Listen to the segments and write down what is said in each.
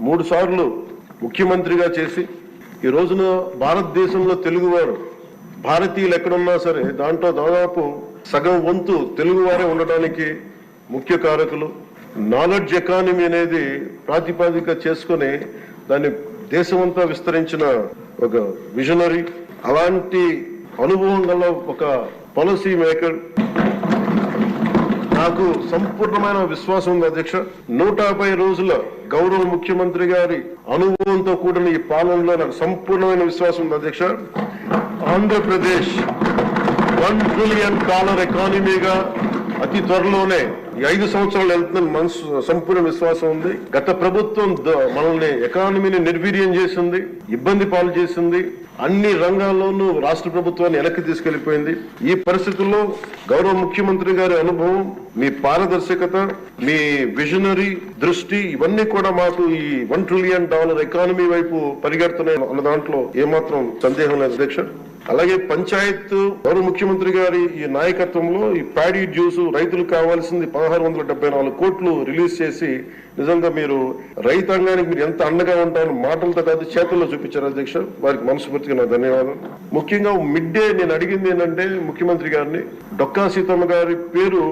3 సార్లు ముఖ్యమంత్రిగా చేసి ఈ రోజున భారతదేశంలో తెలుగువారు భారతీయులు ఎక్కడున్నా సరే దాంట్లో దాదాపు సగం వంతు తెలుగువారే ఉండడానికి ముఖ్య కారకులు. నాలెడ్జ్ ఎకానమీ అనేది ప్రాతిపదిక చేసుకుని దాన్ని దేశమంతా విస్తరించిన ఒక విజనరీ. అలాంటి అనుభవం గల ఒక పాలసీ మేకర్. నాకు సంపూర్ణమైన విశ్వాసం ఉంది అధ్యక్ష. 150 రోజుల గౌరవ ముఖ్యమంత్రి గారి అనుభవంతో కూడిన ఈ పాలనలో నాకు సంపూర్ణమైన విశ్వాసం ఉంది అధ్యక్ష. ఆంధ్రప్రదేశ్ $1 ట్రిలియన్ ఎకానమీగా అతి త్వరలోనే ఈ 5 సంవత్సరాలు వెళ్తుందని మనసు సంపూర్ణ విశ్వాసం ఉంది. గత ప్రభుత్వం మనల్ని ఎకానమీని నిర్వీర్యం చేసింది, ఇబ్బంది పాలు చేసింది. అన్ని రంగాల్లోనూ రాష్ట్ర ప్రభుత్వాన్ని వెనక్కి తీసుకెళ్లిపోయింది. ఈ పరిస్థితుల్లో గౌరవ ముఖ్యమంత్రి గారి అనుభవం, మీ పారదర్శకత, మీ విజనరీ దృష్టి ఇవన్నీ కూడా మాకు ఈ $1 ట్రిలియన్ ఎకానమీ వైపు పరిగెడుతున్నాయి అన్న దాంట్లో ఏమాత్రం సందేహం లేదు అధ్యక్ష. అలాగే పంచాయత్ గౌరవ ముఖ్యమంత్రి గారి ఈ నాయకత్వంలో ఈ ప్యాడీ డ్యూస్ రైతులకు కావాల్సింది 1674 కోట్లు రిలీజ్ చేసి నిజంగా మీరు రైతాంగానికి మీరు ఎంత అండగా ఉంటారని మాటలతో కాదు చేతుల్లో చూపించారు అధ్యక్ష. వారికి మనస్ఫూర్తిగా నా ధన్యవాదాలు. ముఖ్యంగా మిడ్ డే నేను అడిగింది ఏంటంటే ముఖ్యమంత్రి గారిని, డొక్కా సీతమ్మ గారి పేరు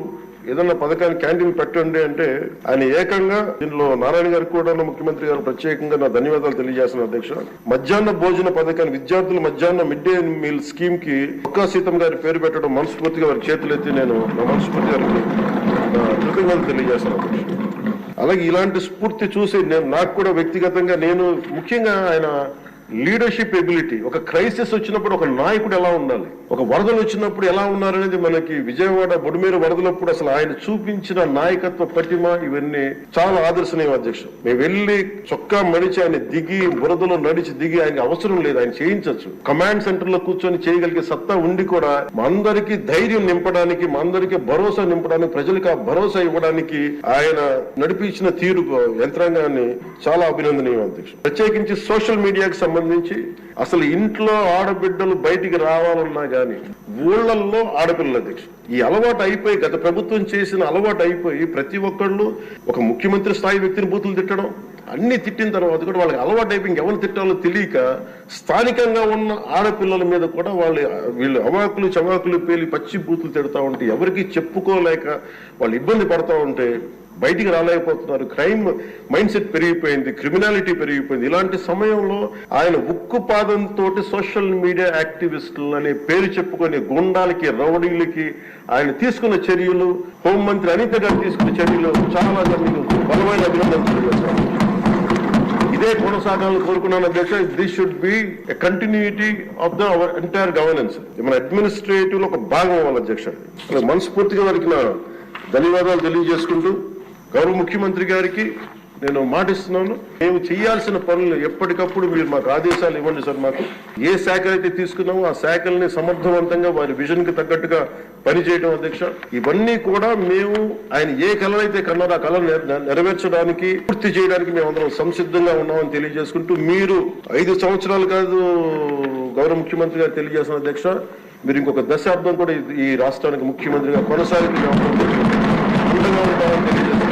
ఏదన్నా పథకాన్ని క్యాంటీన్ పెట్టండి అంటే ఆయన ఏకంగా దీనిలో నారాయణ గారికి కూడా ముఖ్యమంత్రి గారు ప్రత్యేకంగా నా ధన్యవాదాలు తెలియజేస్తున్నాను అధ్యక్ష. మధ్యాహ్న భోజన పథకాన్ని విద్యార్థుల మధ్యాహ్న మిడ్ డే మీల్ స్కీమ్ కి డొక్కా సీతమ్మ గారి పేరు పెట్టడం మనస్ఫూర్తిగా వారి చేతులెత్తి నేను నా మనస్ఫూర్తి గారికి కృతజ్ఞతలు తెలియజేస్తున్నాను అధ్యక్ష. అలాగే ఇలాంటి స్ఫూర్తి చూసి నాకు కూడా వ్యక్తిగతంగా నేను ముఖ్యంగా ఆయన లీడర్షిప్ ఎబిలిటీ, ఒక క్రైసిస్ వచ్చినప్పుడు ఒక నాయకుడు ఎలా ఉండాలి, ఒక వరదలు వచ్చినప్పుడు ఎలా ఉన్నారనేది మనకి విజయవాడ బొడిమేరు వరదలప్పుడు అసలు ఆయన చూపించిన నాయకత్వ పటిమ ఇవన్నీ చాలా ఆదర్శనీయం అధ్యక్ష. మేము వెళ్ళి చొక్కా మడిచి ఆయన దిగి బురదలో నడిచి దిగి ఆయన అవసరం లేదు, ఆయన చేయించవచ్చు. కమాండ్ సెంటర్ లో కూర్చొని చేయగలిగే సత్తా ఉండి కూడా మా అందరికీ ధైర్యం నింపడానికి, మా అందరికీ భరోసా నింపడానికి, ప్రజలకు ఆ భరోసా ఇవ్వడానికి ఆయన నడిపించిన తీరు యంత్రాంగాన్ని చాలా అభినందనీయం అధ్యక్ష. ప్రత్యేకించి సోషల్ మీడియాకి సంబంధించి అసలు ఇంట్లో ఆడబిడ్డలు బయటికి రావాలన్నా గానీ ఊళ్ళల్లో ఆడపిల్లల అధ్యక్ష ఈ అలవాటు అయిపోయి, గత ప్రభుత్వం చేసిన అలవాటు అయిపోయి ప్రతి ఒక్కళ్ళు ఒక ముఖ్యమంత్రి స్థాయి వ్యక్తిని బూతులు తిట్టడం, అన్ని తిట్టిన తర్వాత కూడా వాళ్ళకి అలవాటు అయిపోయి ఇంకెవరు తిట్టాలో తెలియక స్థానికంగా ఉన్న ఆడపిల్లల మీద కూడా వీళ్ళు అవాకులు చవాకులు పేలి పచ్చి బూతులు తిడతా ఉంటే ఎవరికి చెప్పుకోలేక వాళ్ళు ఇబ్బంది పడతా ఉంటే బయటికి రాలేకపోతున్నారు. క్రైమ్ మైండ్ సెట్ పెరిగిపోయింది, క్రిమినాలిటీ పెరిగిపోయింది. ఇలాంటి సమయంలో ఆయన ఉక్కుపాదంతో సోషల్ మీడియా యాక్టివిస్టులు అనే పేరు చెప్పుకొని గుండాలకి, రౌడీలకి ఆయన తీసుకున్న చర్యలు, హోంమంత్రి అనిత గారు తీసుకున్న చర్యలు చాలా బలమైన అభినందనలు. ఇదే కొనసాగాలని కోరుకున్నాను అధ్యక్ష. This should be a continuity of the our entire governance. మన అడ్మినిస్ట్రేటివ్ లో ఒక భాగం అవ్వాలి అధ్యక్ష. మనస్ఫూర్తిగా వారికి నా ధన్యవాదాలు తెలియజేసుకుంటూ గౌరవ ముఖ్యమంత్రి గారికి నేను మాటిస్తున్నాను, మేము చేయాల్సిన పనులు ఎప్పటికప్పుడు మీరు మాకు ఆదేశాలు ఇవ్వండి సార్. మాకు ఏ శాఖ అయితే తీసుకున్నామో ఆ శాఖల్ని సమర్థవంతంగా వారి విజన్ కి తగ్గట్టుగా పనిచేయడం అధ్యక్ష. ఇవన్నీ కూడా మేము ఆయన ఏ కళనైతే కన్నారో ఆ కళ నెరవేర్చడానికి, పూర్తి చేయడానికి మేమందరం సంసిద్ధంగా ఉన్నామని తెలియజేసుకుంటూ, మీరు 5 సంవత్సరాలు కాదు గౌరవ ముఖ్యమంత్రి గారు తెలియజేసిన అధ్యక్ష, మీరు ఇంకొక దశాబ్దం కూడా ఈ రాష్ట్రానికి ముఖ్యమంత్రిగా కొనసాగి ఉంటామని తెలియజేస్తున్నారు.